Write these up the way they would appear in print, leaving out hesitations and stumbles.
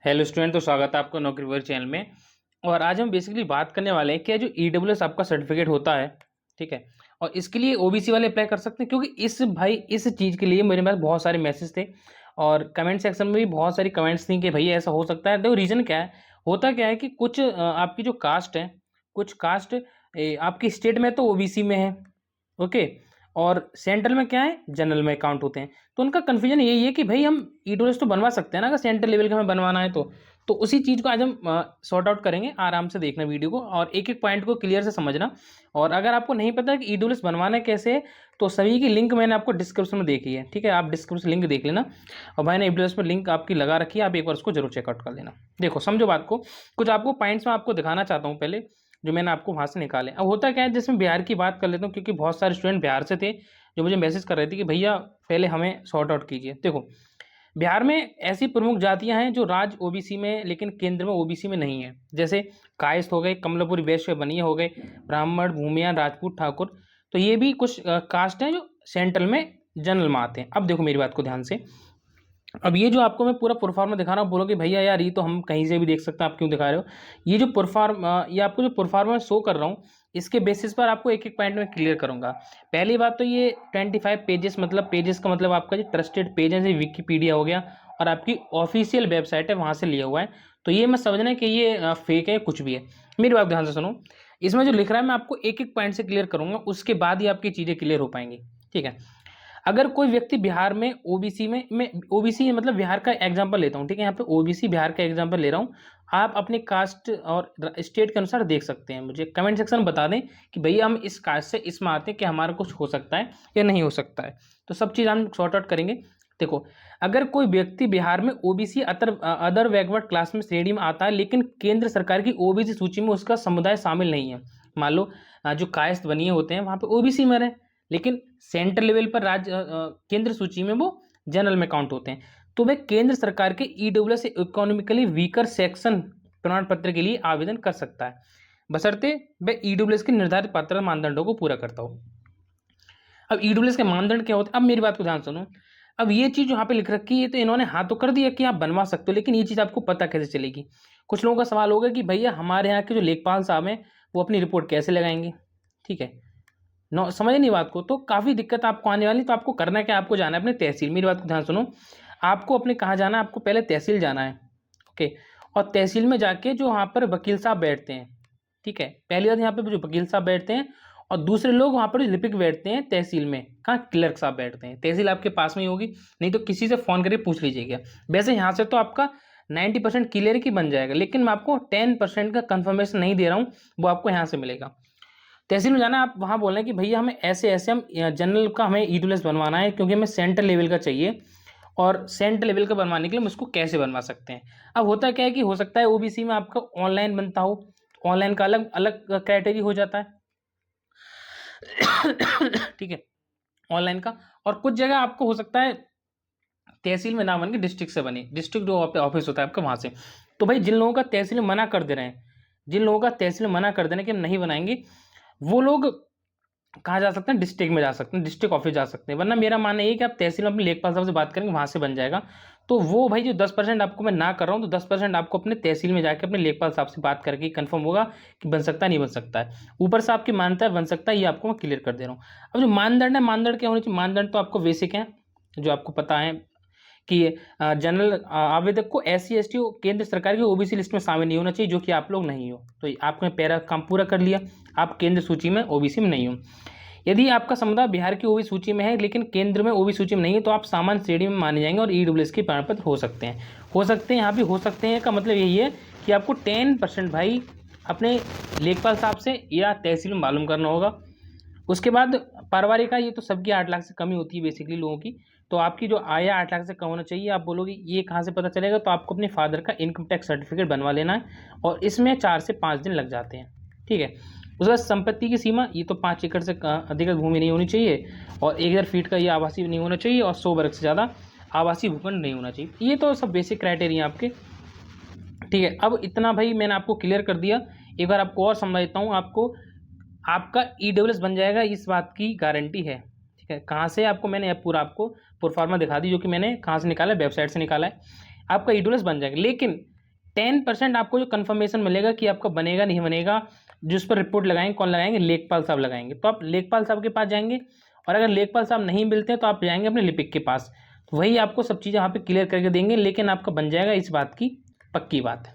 Hello student, तो स्वागत है आपका नौकरी वर्क चैनल में। और आज हम बेसिकली बात करने वाले हैं कि जो ईडब्ल्यूएस आपका सर्टिफिकेट होता है, ठीक है, और इसके लिए ओबीसी वाले अप्लाई कर सकते हैं। क्योंकि इस चीज़ के लिए मेरे पास बहुत सारे मैसेज थे और कमेंट सेक्शन में भी बहुत सारी कमेंट्स थी कि भैया ऐसा हो सकता है। देखो रीज़न क्या है, होता क्या है कि कुछ आपकी जो कास्ट है, कुछ कास्ट आपकी स्टेट में तो ओबीसी में है, ओके, और सेंट्रल में क्या है, जनरल में काउंट होते हैं। तो उनका कन्फ्यूजन यही है कि भाई हम ईडब्ल्यूएस तो बनवा सकते हैं ना, अगर सेंट्रल लेवल का हमें बनवाना है तो उसी चीज़ को आज हम सॉर्ट आउट करेंगे। आराम से देखना वीडियो को और एक एक पॉइंट को क्लियर से समझना। और अगर आपको नहीं पता कि ईडब्ल्यूएस बनवाना कैसे है, तो सभी की लिंक मैंने आपको डिस्क्रिप्शन में देखी है, ठीक है, आप डिस्क्रिप्शन लिंक देख लेना। और मैंने ईडब्ल्यूएस में लिंक आपकी लगा रखी है, आप एक बार उसको जरूर चेकआउट कर लेना। देखो समझो बात को, कुछ आपको पॉइंट्स में आपको दिखाना चाहता हूँ पहले, जो मैंने आपको वहाँ से निकाले। अब होता क्या है, जिसमें बिहार की बात कर लेता हूँ, क्योंकि बहुत सारे स्टूडेंट बिहार से थे जो मुझे मैसेज कर रहे थे कि भैया पहले हमें सॉर्ट आउट कीजिए। देखो बिहार में ऐसी प्रमुख जातियां हैं जो राज्य ओबीसी में लेकिन केंद्र में ओबीसी में नहीं है। जैसे कायस्थ हो गए, कमलापुरी वैश्य बनिए हो गए, ब्राह्मण, भूमिया, राजपूत, ठाकुर। तो ये भी कुछ कास्ट हैं जो सेंट्रल में जनरल में आते हैं। अब देखो मेरी बात को ध्यान से, अब ये जो आपको मैं पूरा प्रोफार्मा दिखा रहा हूँ, बोलोगे भैया यार ये तो हम कहीं से भी देख सकते हैं, आप क्यों दिखा रहे हो। ये जो प्रोफार्मा, ये आपको जो प्रोफार्मा में शो कर रहा हूँ, इसके बेसिस पर आपको एक एक पॉइंट में क्लियर करूंगा। पहली बात तो ये 25 पेजेस, मतलब पेजेस का मतलब आपका जो ट्रस्टेड पेज है, जैसे विकीपीडिया हो गया और आपकी ऑफिशियल वेबसाइट है, वहाँ से लिया हुआ है। तो ये मैं समझना है कि ये फेक है, कुछ भी है। मेरी बात ध्यान से सुनो, इसमें जो लिख रहा है मैं आपको एक एक पॉइंट से क्लियर करूंगा, उसके बाद ही आपकी चीज़ें क्लियर हो पाएंगी, ठीक है। अगर कोई व्यक्ति बिहार में ओबीसी में ओबीसी मतलब बिहार का एग्जांपल लेता हूँ, ठीक है, यहाँ पे ओबीसी बिहार का एग्जांपल ले रहा हूँ। आप अपने कास्ट और स्टेट के अनुसार देख सकते हैं। मुझे कमेंट सेक्शन में बता दें कि भैया हम इस कास्ट से इसमें आते हैं कि हमारा कुछ हो सकता है या नहीं हो सकता है। तो सब चीज़ हम सॉर्ट आउट करेंगे। देखो, अगर कोई व्यक्ति बिहार में ओबीसी अदर बैकवर्ड क्लास में श्रेणी में आता है, लेकिन केंद्र सरकार की ओबीसी सूची में उसका समुदाय शामिल नहीं है। मान लो जो कायस्थ बनिए होते हैं वहाँ पे ओबीसी में रहे, लेकिन सेंट्रल लेवल पर केंद्र सूची में वो जनरल में काउंट होते हैं, तो वे केंद्र सरकार के ईडब्ल्यूएस इकोनॉमिकली वीकर सेक्शन प्रमाण पत्र के लिए आवेदन कर सकता है, बशर्ते वह ईडब्ल्यूएस के निर्धारित पात्रता मानदंडों को पूरा करता हो। अब ईडब्ल्यूएस के मानदंड क्या होते हैं, अब मेरी बात को ध्यान सुनो। अब ये चीज़ यहाँ पे लिख रखी है, तो इन्होंने हाँ तो कर दिया कि आप बनवा सकते हो, लेकिन ये चीज़ आपको पता कैसे चलेगी। कुछ लोगों का सवाल होगा कि भैया हमारे यहाँ के जो लेखपाल साहब हैं वो अपनी रिपोर्ट कैसे लगाएंगे, ठीक है, नो समझ नहीं बात को, तो काफ़ी दिक्कत आपको आने वाली। तो आपको करना क्या, आपको जाना है अपने तहसील। मेरी बात को ध्यान सुनो, आपको अपने कहाँ जाना है, आपको पहले तहसील जाना है, ओके। और तहसील में जाके जो वहाँ पर वकील साहब बैठते हैं, ठीक है, पहली बात यहाँ पे जो वकील साहब बैठते हैं, और दूसरे लोग वहाँ पर जो लिपिक बैठते हैं तहसील में, कहाँ क्लर्क साहब बैठते हैं। तहसील आपके पास में ही होगी, नहीं तो किसी से फ़ोन करके पूछ लीजिएगा। वैसे यहाँ से तो आपका 90% क्लियर की बन जाएगा, लेकिन मैं आपको 10% का कंफर्मेशन नहीं दे रहा हूँ, वो आपको यहाँ से मिलेगा। तहसील में जाना, आप वहाँ बोलना है कि भैया हमें ऐसे ऐसे हम जनरल का हमें ईडब्ल्यूएस बनवाना है, क्योंकि हमें सेंट्रल लेवल का चाहिए, और सेंट्रल लेवल का बनवाने के लिए हम उसको कैसे बनवा सकते हैं। अब होता क्या है कि हो सकता है ओबीसी में आपका ऑनलाइन बनता हो, ऑनलाइन का अलग अलग क्राइटेरिया हो जाता है ठीक है, ऑनलाइन का। और कुछ जगह आपको हो सकता है तहसील में ना बन के डिस्ट्रिक्ट से बने, डिस्ट्रिक्ट जो ऑफिस होता है आपका वहाँ से। तो भाई जिन लोगों का तहसील में मना कर दे रहे हैं, जिन लोगों का तहसील में मना कर देना कि हम नहीं बनाएंगे, वो लोग कहाँ जा सकते हैं, डिस्ट्रिक्ट में जा सकते हैं, डिस्ट्रिक्ट ऑफिस जा सकते हैं। वरना मेरा मानना ये है कि आप तहसील में अपने लेखपाल साहब से बात करेंगे, वहाँ से बन जाएगा। तो वो भाई जो 10% आपको मैं ना कर रहा हूँ, तो 10% आपको अपने तहसील में जाकर अपने लेखपाल साहब से बात करके कंफर्म होगा कि बन सकता है नहीं बन सकता है। ऊपर से आपकी मान्यता है बन सकता है, ये आपको मैं क्लियर कर दे रहा हूँ। अब जो मानदंड है, मानदंड क्या होने चाहिए, मानदंड तो आपको बेसिक है, जो आपको पता है कि जनरल आवेदक को SC ST केंद्र सरकार की ओबीसी लिस्ट में शामिल नहीं होना चाहिए, जो कि आप लोग नहीं हो। तो आपने पैरा काम पूरा कर लिया, आप केंद्र सूची में ओबीसी में नहीं हो। यदि आपका समुदाय बिहार की ओबीसी सूची में है लेकिन केंद्र में ओबीसी सूची में नहीं है, तो आप सामान्य श्रेणी में माने जाएंगे और ईडब्ल्यूएस के प्रमाण पत्र हो सकते हैं। हो सकते हैं यहाँ भी हो सकते हैं का मतलब यही है कि आपको 10% भाई अपने लेखपाल साहब से या तहसील में मालूम करना होगा। उसके बाद पारिवारिक आय, ये तो सबकी 8 लाख से कम ही होती है बेसिकली लोगों की। तो आपकी जो आय 8 लाख से कम होना चाहिए। आप बोलोगे ये कहाँ से पता चलेगा, तो आपको अपने फादर का इनकम टैक्स सर्टिफिकेट बनवा लेना है, और इसमें 4 से 5 दिन लग जाते हैं, ठीक है। उसके बाद संपत्ति की सीमा, ये तो 5 एकड़ से अधिक भूमि नहीं होनी चाहिए, और 1000 फीट का ये आवासीय नहीं होना चाहिए, और 100 वर्ग से ज़्यादा आवासीय भूखंड नहीं होना चाहिए। ये तो सब बेसिक क्राइटेरिया आपके, ठीक है। अब इतना भाई मैंने आपको क्लियर कर दिया। एक बार आपको और समझा देता हूँ, आपको आपका ईडब्ल्यूएस बन जाएगा, इस बात की गारंटी है, ठीक है। कहाँ से आपको मैंने पूरा आपको प्रोफार्मा दिखा दी, जो कि मैंने कहाँ से निकाला है, वेबसाइट से निकाला है। आपका EWS बन जाएगा। लेकिन 10% आपको जो कन्फर्मेशन मिलेगा कि आपका बनेगा नहीं बनेगा, जिस पर रिपोर्ट लगाएंगे, कौन लगाएंगे, लेखपाल साहब लगाएंगे। तो आप लेखपाल साहब के पास जाएंगे, और अगर लेखपाल साहब नहीं मिलते हैं तो आप जाएंगे अपने लिपिक के पास, तो वही आपको सब चीज़ें यहाँ पे क्लियर करके देंगे। लेकिन आपका बन जाएगा, इस बात की पक्की बात है,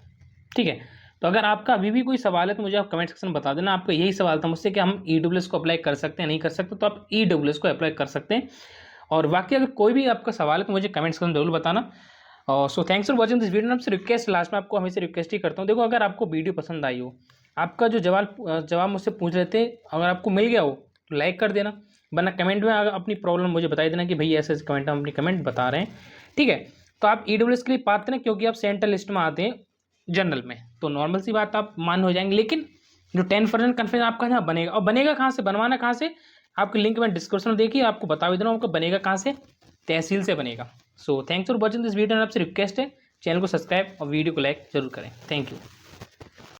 ठीक है। तो अगर आपका अभी भी कोई सवाल है तो मुझे आप कमेंट सेक्शन में बता देना। आपका यही सवाल था मुझसे कि हम EWS को अप्लाई कर सकते हैं नहीं कर सकते, तो आप EWS को अप्लाई कर सकते हैं। और बाकी अगर कोई भी आपका सवाल है तो मुझे कमेंट सेक्शन में जरूर बताना। और so thanks for watching this video. आपसे रिक्वेस्ट, लास्ट में आपको हमेशा रिक्वेस्ट ही करता हूँ, देखो अगर आपको वीडियो पसंद आई हो, आपका जो जवाब मुझसे पूछ रहे थे, अगर आपको मिल गया हो तो लाइक कर देना, वरना कमेंट में अगर अपनी प्रॉब्लम मुझे बता देना कि भैया ऐसे कमेंट में अपनी कमेंट बता रहे हैं, ठीक है। तो आप EWS के लिए पात्र हैं क्योंकि आप सेंट्रल लिस्ट में आते हैं जनरल में, तो नॉर्मल सी बात आप मान हो जाएंगे। लेकिन जो 10% कन्फर्मेशन आपका यहाँ बनेगा, और बनेगा कहाँ से, बनवाना कहाँ से, आपके लिंक में डिस्क्रिप्शन में देखिए, आपको बता भी देना आपको बनेगा कहाँ से, तहसील से बनेगा। So thanks for watching this video. आपसे रिक्वेस्ट है चैनल को सब्सक्राइब और वीडियो को लाइक जरूर करें। Thank you.